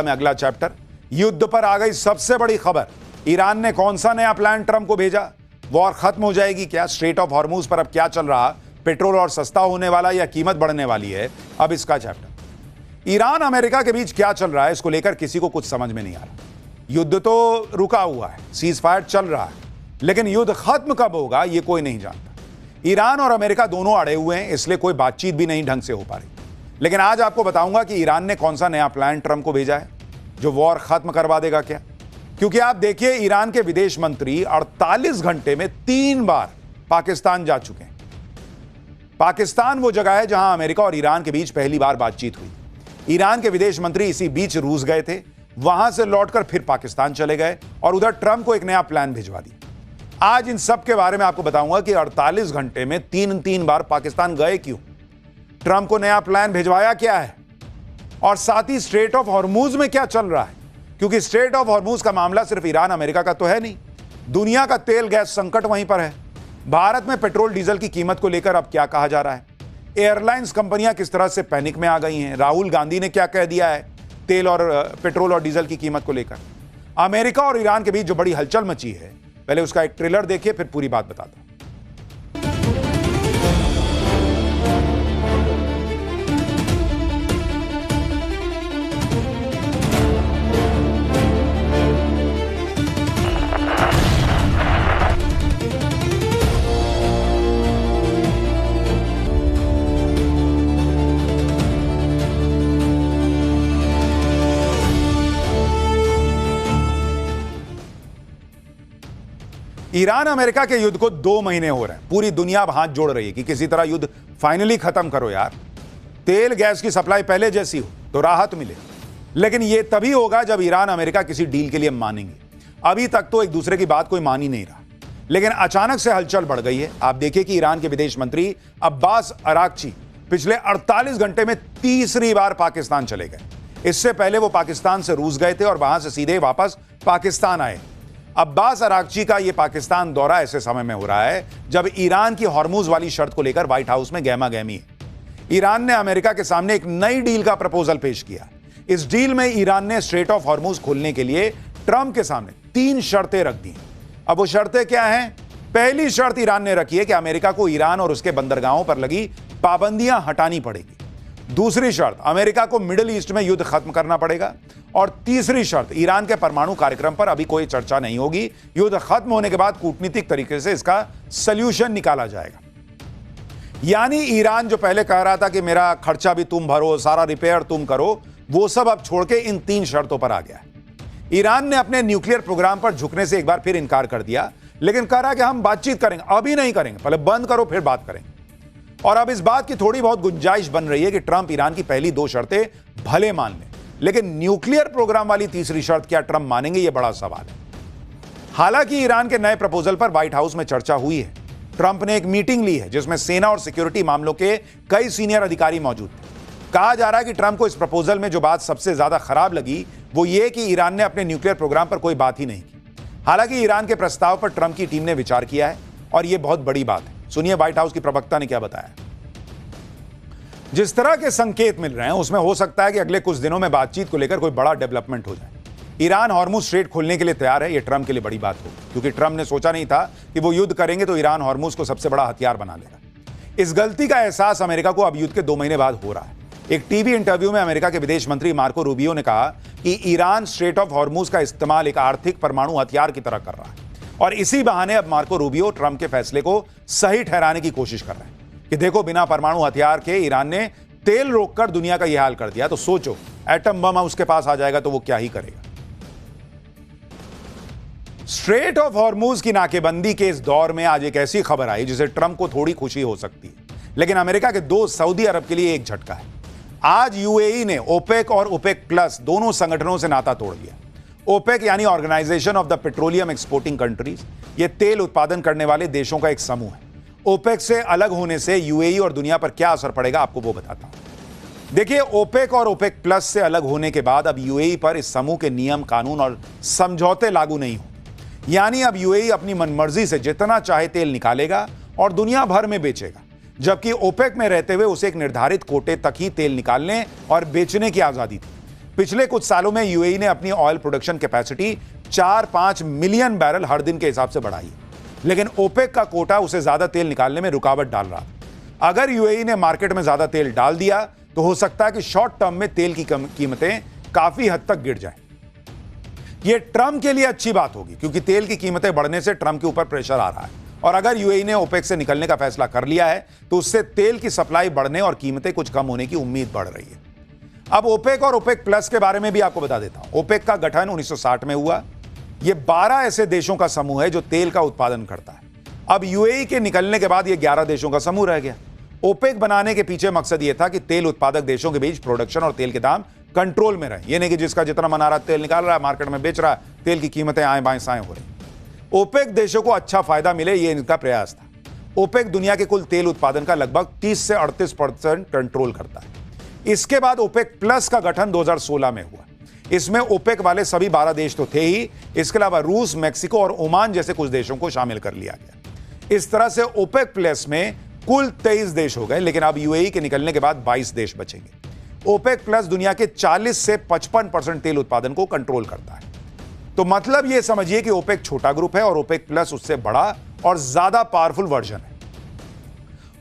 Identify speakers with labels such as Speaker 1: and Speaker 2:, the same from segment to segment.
Speaker 1: में अगला चैप्टर, युद्ध पर आ गई सबसे बड़ी खबर। ईरान ने कौन सा नया प्लान ट्रंप को भेजा? वॉर खत्म हो जाएगी क्या? स्ट्रेट ऑफ हॉर्मूज पर अब क्या चल रहा? पेट्रोल और सस्ता होने वाला या कीमत बढ़ने वाली है? अब इसका चैप्टर। ईरान अमेरिका के बीच क्या चल रहा है, इसको लेकर किसी को कुछ समझ में नहीं आ रहा। युद्ध तो रुका हुआ है, सीज फायर चल रहा है, लेकिन युद्ध खत्म कब होगा ये कोई नहीं जानता। ईरान और अमेरिका दोनों अड़े हुए हैं, इसलिए कोई बातचीत भी नहीं ढंग से हो पा रही। लेकिन आज आपको बताऊंगा कि ईरान ने कौन सा नया प्लान ट्रंप को भेजा है जो वॉर खत्म करवा देगा क्या। क्योंकि आप देखिए, ईरान के विदेश मंत्री 48 घंटे में 3 बार पाकिस्तान जा चुके हैं। पाकिस्तान वो जगह है जहां अमेरिका और ईरान के बीच पहली बार बातचीत हुई। ईरान के विदेश मंत्री इसी बीच रूस गए थे, वहां से लौटकर फिर पाकिस्तान चले गए और उधर ट्रंप को एक नया प्लान भिजवा दिया। आज इन सब के बारे में आपको बताऊंगा कि 48 घंटे में तीन बार पाकिस्तान गए क्यों, ट्रंप को नया प्लान भिजवाया क्या है, और साथ ही स्ट्रेट ऑफ हॉर्मूज में क्या चल रहा है। क्योंकि स्ट्रेट ऑफ हॉर्मूज का मामला सिर्फ ईरान अमेरिका का तो है नहीं, दुनिया का तेल गैस संकट वहीं पर है। भारत में पेट्रोल डीजल की कीमत को लेकर अब क्या कहा जा रहा है, एयरलाइंस कंपनियां किस तरह से पैनिक में आ गई हैं, राहुल गांधी ने क्या कह दिया है तेल और पेट्रोल और डीजल की कीमत को लेकर। अमेरिका और ईरान के बीच जो बड़ी हलचल मची है, पहले उसका एक ट्रेलर देखिए, फिर पूरी बात बताता हूं। ईरान अमेरिका के युद्ध को 2 महीने हो रहे हैं। पूरी दुनिया अब हाथ जोड़ रही है कि किसी तरह युद्ध फाइनली खत्म करो यार, तेल गैस की सप्लाई पहले जैसी हो तो राहत मिले। लेकिन यह तभी होगा जब ईरान अमेरिका किसी डील के लिए मानेंगे। अभी तक तो एक दूसरे की बात कोई मान ही नहीं रहा, लेकिन अचानक से हलचल बढ़ गई है। आप देखिए कि ईरान के विदेश मंत्री अब्बास अराक्ची पिछले 48 घंटे में तीसरी बार पाकिस्तान चले गए। इससे पहले वो पाकिस्तान से रूस गए थे और वहां से सीधे वापस पाकिस्तान आए। अब्बास अराक्ची का ये पाकिस्तान दौरा ऐसे समय में हो रहा है जब ईरान की हॉर्मूज वाली शर्त को लेकर व्हाइट हाउस में गहमा गहमी है। ईरान ने अमेरिका के सामने एक नई डील का प्रपोजल पेश किया। इस डील में ईरान ने स्ट्रेट ऑफ हॉर्मूज खोलने के लिए ट्रंप के सामने 3 शर्तें रख दी। अब वो शर्तें क्या हैं? पहली शर्त ईरान ने रखी है कि अमेरिका को ईरान और उसके बंदरगाहों पर लगी पाबंदियां हटानी पड़ेगी। दूसरी शर्त, अमेरिका को मिडिल ईस्ट में युद्ध खत्म करना पड़ेगा। और तीसरी शर्त, ईरान के परमाणु कार्यक्रम पर अभी कोई चर्चा नहीं होगी। युद्ध खत्म होने के बाद कूटनीतिक तरीके से इसका सल्यूशन निकाला जाएगा। यानी ईरान जो पहले कह रहा था कि मेरा खर्चा भी तुम भरो, सारा रिपेयर तुम करो, वो सब अब छोड़ के इन 3 शर्तों पर आ गया है। ईरान ने अपने न्यूक्लियर प्रोग्राम पर झुकने से एक बार फिर इनकार कर दिया, लेकिन कह रहा कि हम बातचीत करेंगे, अभी नहीं करेंगे, पहले बंद करो फिर बात करेंगे। और अब इस बात की थोड़ी बहुत गुंजाइश बन रही है कि ट्रंप ईरान की पहली 2 शर्तें भले मान लें, लेकिन न्यूक्लियर प्रोग्राम वाली तीसरी शर्त क्या ट्रंप मानेंगे, यह बड़ा सवाल है। हालांकि ईरान के नए प्रपोजल पर व्हाइट हाउस में चर्चा हुई है। ट्रंप ने एक मीटिंग ली है जिसमें सेना और सिक्योरिटी मामलों के कई सीनियर अधिकारी मौजूद थे। कहा जा रहा है कि ट्रंप को इस प्रपोजल में जो बात सबसे ज्यादा खराब लगी वो ये कि ईरान ने अपने न्यूक्लियर प्रोग्राम पर कोई बात ही नहीं की। हालांकि ईरान के प्रस्ताव पर ट्रंप की टीम ने विचार किया है और यह बहुत बड़ी बात है। सुनिए व्हाइट हाउस की प्रवक्ता ने क्या बताया। जिस तरह के संकेत मिल रहे हैं उसमें हो सकता है कि अगले कुछ दिनों में बातचीत को लेकर कोई बड़ा डेवलपमेंट हो जाए। ईरान हॉर्मूज स्ट्रेट खोलने के लिए तैयार है। यह ट्रंप के लिए बड़ी बात होगी, क्योंकि ट्रंप ने सोचा नहीं था कि वो युद्ध करेंगे तो ईरान हॉर्मूज को सबसे बड़ा हथियार बना लेगा। इस गलती का एहसास अमेरिका को अब युद्ध के 2 महीने बाद हो रहा है। एक टीवी इंटरव्यू में अमेरिका के विदेश मंत्री मार्को रूबियो ने कहा कि ईरान स्ट्रेट ऑफ हॉर्मूज का इस्तेमाल एक आर्थिक परमाणु हथियार की तरह कर रहा है, और इसी बहाने अब मार्को रूबियो ट्रंप के फैसले को सही ठहराने की कोशिश कर रहे हैं कि देखो, बिना परमाणु हथियार के ईरान ने तेल रोककर दुनिया का यह हाल कर दिया, तो सोचो एटम बम उसके पास आ जाएगा तो वो क्या ही करेगा। स्ट्रेट ऑफ हॉर्मूज की नाकेबंदी के इस दौर में आज एक ऐसी खबर आई जिसे ट्रंप को थोड़ी खुशी हो सकती है, लेकिन अमेरिका के दोस्त सऊदी अरब के लिए एक झटका है। आज यूएई ने ओपेक और ओपेक प्लस दोनों संगठनों से नाता तोड़ लिया। ओपेक यानी Organization of the Petroleum Exporting Countries, यह तेल उत्पादन करने वाले देशों का एक समूह है। ओपेक से अलग होने से यूएई और दुनिया पर क्या असर पड़ेगा आपको वो बताता हूं। देखिए, ओपेक और ओपेक प्लस से अलग होने के बाद अब यूएई पर इस समूह के नियम, कानून और समझौते लागू नहीं होंगे। यानी अब यूएई अपनी मनमर्जी से जितना चाहे तेल निकालेगा और दुनिया भर में बेचेगा, जबकि ओपेक में रहते हुए उसे एक निर्धारित कोटे तक ही तेल निकालने और बेचने की आजादी थी। पिछले कुछ सालों में यूएई ने अपनी oil production capacity 4-5 million barrel हर दिन के हिसाब से बढ़ाई, लेकिन ओपेक का कोटा उसे ज्यादा तेल निकालने में रुकावट डाल रहा। अगर यूएई ने मार्केट में ज्यादा तेल डाल दिया तो हो सकता है कि शॉर्ट टर्म में तेल की कीमतें काफी हद तक गिर जाएं। यह ट्रंप के लिए अच्छी बात होगी, क्योंकि तेल की कीमतें बढ़ने से ट्रंप के ऊपर प्रेशर आ रहा है, और अगर यूएई ने ओपेक से निकलने का फैसला कर लिया है तो उससे तेल की सप्लाई बढ़ने और कीमतें कुछ कम होने की उम्मीद बढ़ रही है। अब ओपेक और ओपेक प्लस के बारे में भी आपको बता देता हूं। ओपेक का गठन 1960 में हुआ। यह 12 ऐसे देशों का समूह है जो तेल का उत्पादन करता है। अब यूएई के निकलने के बाद यह 11 देशों का समूह रह गया। ओपेक बनाने के पीछे मकसद यह था कि तेल उत्पादक देशों के बीच प्रोडक्शन और तेल के दाम कंट्रोल में रहे। यह नहीं कि जिसका जितना मन आ रहा तेल निकाल रहा है, मार्केट में बेच रहा है, तेल की कीमतें आए बाएं साएं हो रही। ओपेक देशों को अच्छा फायदा मिले, यह इनका प्रयास था। ओपेक दुनिया के कुल तेल उत्पादन का लगभग 30 से 38% कंट्रोल करता है। इसके बाद ओपेक प्लस का गठन 2016 में हुआ। इसमें ओपेक वाले सभी 12 देश तो थे ही, इसके अलावा रूस, मेक्सिको और ओमान जैसे कुछ देशों को शामिल कर लिया गया। इस तरह से ओपेक प्लस में कुल 23 देश हो गए, लेकिन अब यूएई के निकलने के बाद 22 देश बचेंगे। ओपेक प्लस दुनिया के 40 से 55% तेल उत्पादन को कंट्रोल करता है। तो मतलब यह समझिए कि ओपेक छोटा ग्रुप है और ओपेक प्लस उससे बड़ा और ज्यादा पावरफुल वर्जन है।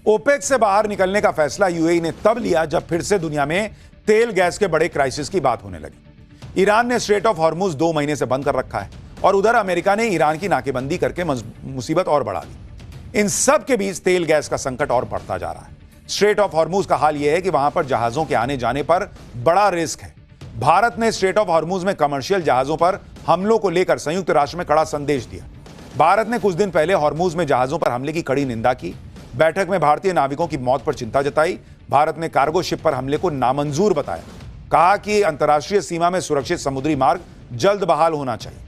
Speaker 1: ओपेक से बाहर निकलने का फैसला यूएई ने तब लिया जब फिर से दुनिया में तेल गैस के बड़े क्राइसिस की बात होने लगी। ईरान ने स्ट्रेट ऑफ हॉर्मुज 2 महीने से बंद कर रखा है, और उधर अमेरिका ने ईरान की नाकेबंदी करके मुसीबत और बढ़ा दी। इन सब के बीच तेल गैस का संकट और बढ़ता जा रहा है। स्ट्रेट ऑफ हॉर्मुज का हाल यह है कि वहां पर जहाजों के आने जाने पर बड़ा रिस्क है। भारत ने स्ट्रेट ऑफ हॉर्मुज में कमर्शियल जहाजों पर हमलों को लेकर संयुक्त राष्ट्र में कड़ा संदेश दिया। भारत ने कुछ दिन पहले हॉर्मुज में जहाजों पर हमले की कड़ी निंदा की। बैठक में भारतीय नाविकों की मौत पर चिंता जताई। भारत ने कार्गो शिप पर हमले को नामंजूर बताया, कहा कि अंतर्राष्ट्रीय सीमा में सुरक्षित समुद्री मार्ग जल्द बहाल होना चाहिए।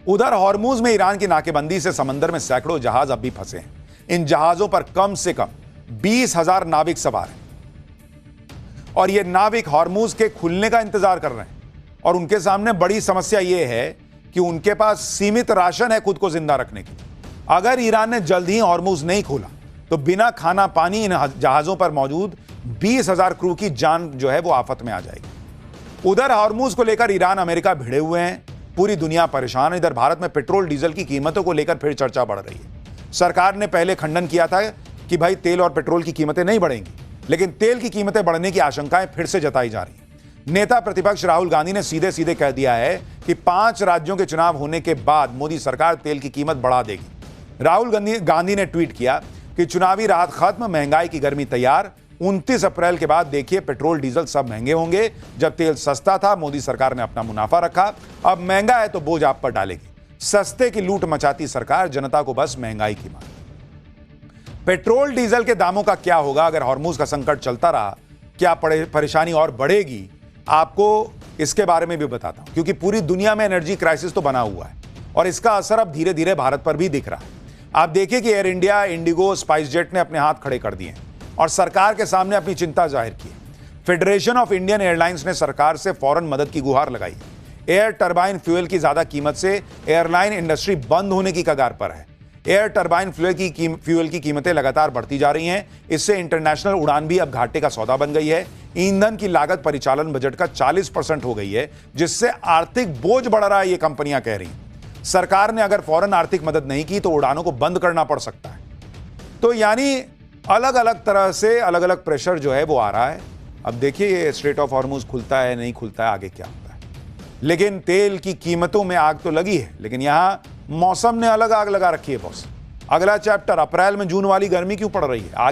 Speaker 1: उधर हॉर्मुज में ईरान की नाकेबंदी से समंदर में सैकड़ों जहाज अब भी फंसे हैं। इन जहाजों पर कम से कम 20,000 नाविक सवार हैं, और ये नाविक हॉर्मुज के खुलने का इंतजार कर रहे हैं। और उनके सामने बड़ी समस्या यह है कि उनके पास सीमित राशन है खुद को जिंदा रखने की। अगर ईरान ने जल्द ही हॉर्मुज नहीं खोला तो बिना खाना पानी इन जहाजों पर मौजूद 20,000 क्रू की जान जो है वो आफत में आ जाएगी। उधर हॉर्मुज को लेकर ईरान अमेरिका भिड़े हुए हैं, पूरी दुनिया परेशान है। इधर भारत में पेट्रोल डीजल की कीमतों को लेकर फिर चर्चा बढ़ रही है। सरकार ने पहले खंडन किया था कि भाई तेल और पेट्रोल की कीमतें नहीं बढ़ेंगी, लेकिन तेल की कीमतें बढ़ने की आशंकाएं फिर से जताई जा रही हैं। नेता प्रतिपक्ष राहुल गांधी ने सीधे सीधे कह दिया है कि 5 राज्यों के चुनाव होने के बाद मोदी सरकार तेल की कीमत बढ़ा देगी। राहुल गांधी ने ट्वीट किया कि चुनावी राहत खत्म, महंगाई की गर्मी तैयार। 29 अप्रैल के बाद देखिए पेट्रोल डीजल सब महंगे होंगे। जब तेल सस्ता था मोदी सरकार ने अपना मुनाफा रखा, अब महंगा है तो बोझ आप पर डालेगी। सस्ते की लूट मचाती सरकार, जनता को बस महंगाई की मार। पेट्रोल डीजल के दामों का क्या होगा अगर हॉर्मुज का संकट चलता रहा? क्या परेशानी और बढ़ेगी? आपको इसके बारे में भी बताता हूं, क्योंकि पूरी दुनिया में एनर्जी क्राइसिस तो बना हुआ है और इसका असर अब धीरे धीरे भारत पर भी दिख रहा है। आप देखिए कि air India, Indigo, spice jet ने अपने हाथ खड़े कर दिए और सरकार के सामने अपनी चिंता जाहिर की। फेडरेशन ऑफ इंडियन एयरलाइंस ने सरकार से फौरन मदद की गुहार लगाई। एयर टरबाइन फ्यूल की ज्यादा कीमत से एयरलाइन इंडस्ट्री बंद होने की कगार पर है। एयर टरबाइन फ्यूल की कीमतें लगातार बढ़ती जा रही हैं। इससे इंटरनेशनल उड़ान भी अब घाटे का सौदा बन गई है। ईंधन की लागत परिचालन बजट का 40% हो गई है, जिससे आर्थिक बोझ बढ़ रहा है, ये कंपनियां कह रही हैं। सरकार ने अगर फौरन आर्थिक मदद नहीं की तो उड़ानों को बंद करना पड़ सकता है। तो यानी अलग अलग तरह से अलग अलग प्रेशर जो है वो आ रहा है। अब देखिए स्ट्रेट ऑफ हॉर्मुज खुलता है नहीं खुलता है, आगे क्या होता है। लेकिन तेल की कीमतों में आग तो लगी है, लेकिन यहां मौसम ने अलग आग लगा रखी है बॉस। अगला चैप्टर, अप्रैल में जून वाली गर्मी क्यों पड़ रही है? आगे